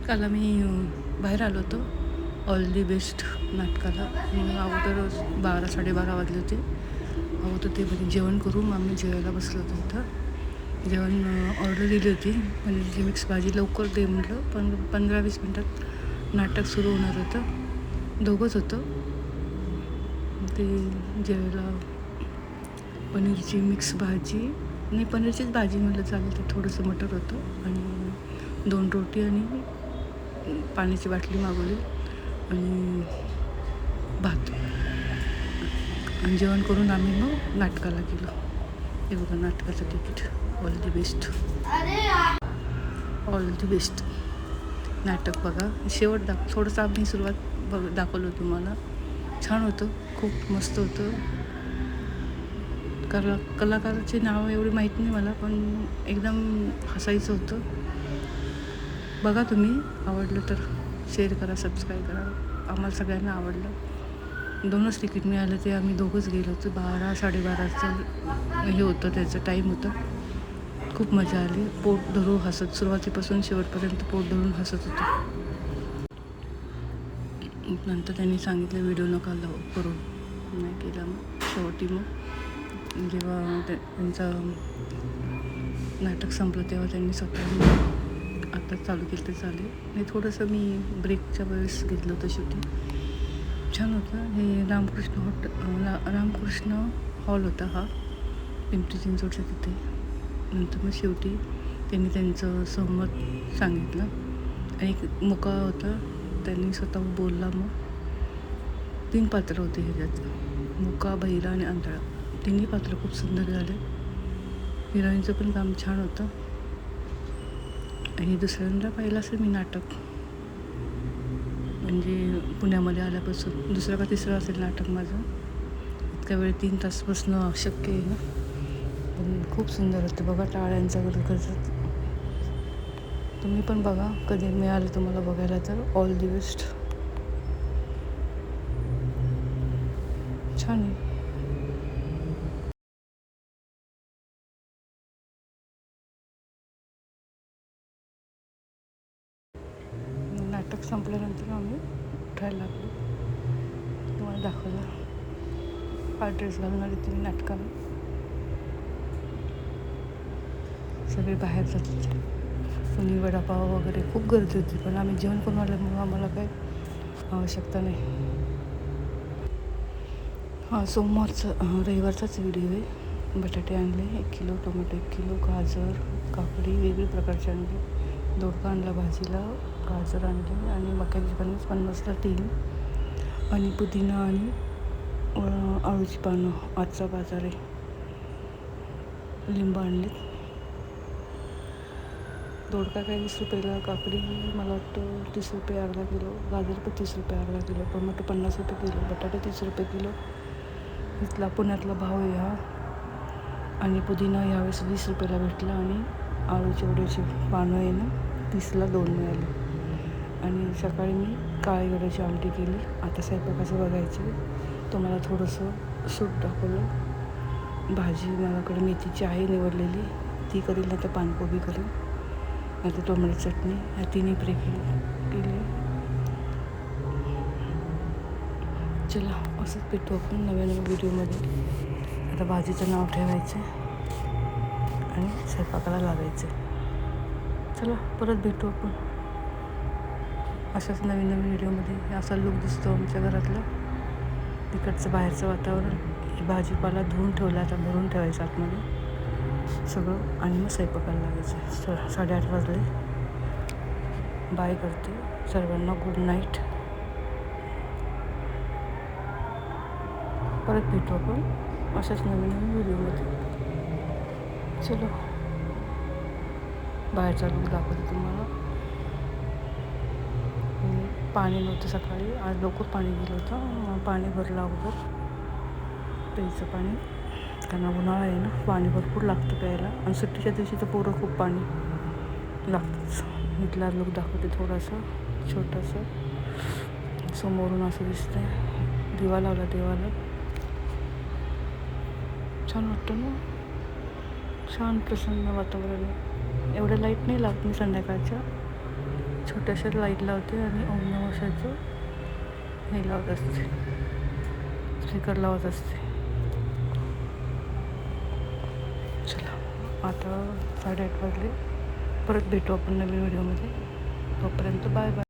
काल आम्ही बाहेर आलो होतो ऑल दी बेस्ट नाटकाला. मग अगोदर 12-12:30 वाजले होते. अगोदर ते म्हणजे जेवण करून आम्ही जेवायला बसलो होतो इथं. जेवण ऑर्डर दिली होती पनीरची मिक्स भाजी. लवकर दे म्हटलं, पण 15-20 मिनटात नाटक सुरू होणार होतं. दोघंच होतं. ते जेवायला पनीरची मिक्स भाजी, नाही पनीरचीच भाजी म्हटलं चालेल. ते थोडंसं मटर होतं आणि 2 रोटी आणि पाण्याची बाटली मागवली आणि भात. आणि जेवण करून आम्ही मग नाटकाला गेलो. हे बघा नाटकाचं ticket. All the best, all the best. नाटक बघा शेवट थोडंसं आम्ही सुरुवात दाखवलं तुम्हाला. छान होतं, खूप मस्त होतं. कलाकाराचे नाव एवढी माहीत नाही मला, पण एकदम हसायचं होतं. बघा तुम्ही, आवडलं तर शेअर करा, सबस्क्राईब करा. आम्हाला सगळ्यांना आवडलं. 2च तिकीट मिळालं, ते आम्ही दोघंच गेलो होतो. 12-12:30चं हे होतं, त्याचं टाईम होतं. खूप मजा आली. पोट धरून हसत, सुरुवातीपासून शेवटपर्यंत पोट धरून हसत होतो. नंतर त्यांनी सांगितलं व्हिडिओ नका करू, नाही केला. मग शेवटी मग जेव्हा त्यांचं नाटक संपलं तेव्हा त्यांनी स्वतः आता चालू केलं ते चालेल. नाही थोडंसं मी ब्रेकच्या वेळेस घेतलं होतं शूटिंग. छान होतं. हे रामकृष्ण हॉल होता हा, पिंपरी चिंचवडच्या तिथे. नंतर मग शेवटी त्यांनी त्यांचं सहमत सांगितलं आणि एक मुका होता, त्यांनी स्वतः बोलला. मग 3 पात्र होते ह्याच्यात, मुका, बहिरा आणि अंतळा. तिन्ही पात्र खूप सुंदर झाले. हिरोईनचं पण काम छान होतं. हे दुसऱ्यांदा पाहिलं असेल मी नाटक, म्हणजे पुण्यामध्ये आल्यापासून 2रा का 3रा असेल नाटक माझं. इतक्या वेळ 3 तास बसणं अशक्य आहे ना, पण खूप सुंदर होतं. बघा टाळ्यांचा गजर. तुम्ही पण बघा, कधी मिळालं तुम्हाला बघायला तर. All the best. छान आहे. नाटक संपल्यानंतर आम्ही उठायला लागलो. तुम्हाला दाखवलं हा ड्रेस घालून आली तुम्ही नाटकाला. सगळे बाहेर जात होते. कोणी वडापाव वगैरे, खूप गर्दी होती. पण आम्ही जेवण करून आल्यामुळं आम्हाला काही आवश्यकता नाही. हा रविवारचाच व्हिडिओ आहे. बटाटे आणले 1 किलो, टोमॅटो 1 किलो, गाजर, काकडी वेगवेगळ्या प्रकारचे आणले. दोडका आणला भाजीला, गाजर आणले आणि मक्याची कणीस 50ला 3 आणि पुदिना आणि आळूची पानं. आजचा बाजार आहे. लिंबू आणले. दोडका काय 20 रुपयाला, काकडी मला वाटतं 30 रुपये अर्धा किलो, गाजर पण 30 रुपये अर्धा किलो, टोमॅटो 50 रुपये किलो, बटाटे 30 रुपये किलो. इथला पुण्यातला भाव आहे हा. आणि पुदिना यावेळेस 20 रुपयाला भेटला आणि आळूची वड्याची पानं आहे ना 30ला 2 मिळाले. आणि सकाळी मी काळी वड्याची आमटी केली. आता स्वयंपाकाचं बघायचं. तुम्हाला थोडंसं सूप दाखवलं. भाजी माझ्याकडे मेथीची आहे निवडलेली, ती करील, नाही तर पानकोबी करेल, नाही तर टोमॅटो चटणी. या तिन्ही फ्रे केली. चला असंच भेटू आपण नव्या व्हिडिओमध्ये. आता भाजीचं नाव ठेवायचं आणि स्वयंपाकाला लागायचं. चला परत भेटू आपण अशाच नवीन व्हिडिओमध्ये. असा लूक दिसतो आमच्या घरातला. तिकडचं बाहेरचं वातावरण. भाजीपाला धुवून ठेवला, आता भरून ठेवायचं आतमध्ये सगळं आणि मग स्वयंपाकाला लागायचं. 8:30 वाजले. बाय करते सर्वांना. Good night. परत भेटू आपण अशाच नवीन व्हिडिओमध्ये. चलो बाहेरचा लूक दाखवते तुम्हाला. पाणी नव्हतं सकाळी, आज लवकर पाणी गेलं होतं. पाणी भरलं अगोदर, प्यायचं पाणी, कारण उन्हाळा आहे ना, पाणी भरपूर लागतं प्यायला. आणि सुट्टीच्या दिवशी तर पोरं खूप पाणी लागतंच. इथला लूक दाखवते थोडासा छोटासा. समोरून असं दिसतंय, दिवा लावला देवाला. छान वाटतं ना, छान प्रसन्न वातावरण. एवढं लाईट नाही लागत मी संध्याकाळच्या. छोट्याशा लाईट लावते आणि ओम नमः शिवायचं हे लावत असते, स्पीकर लावत असते. चला आता 8:30 वाजले. परत भेटू आपण नवीन व्हिडिओमध्ये. तोपर्यंत बाय बाय.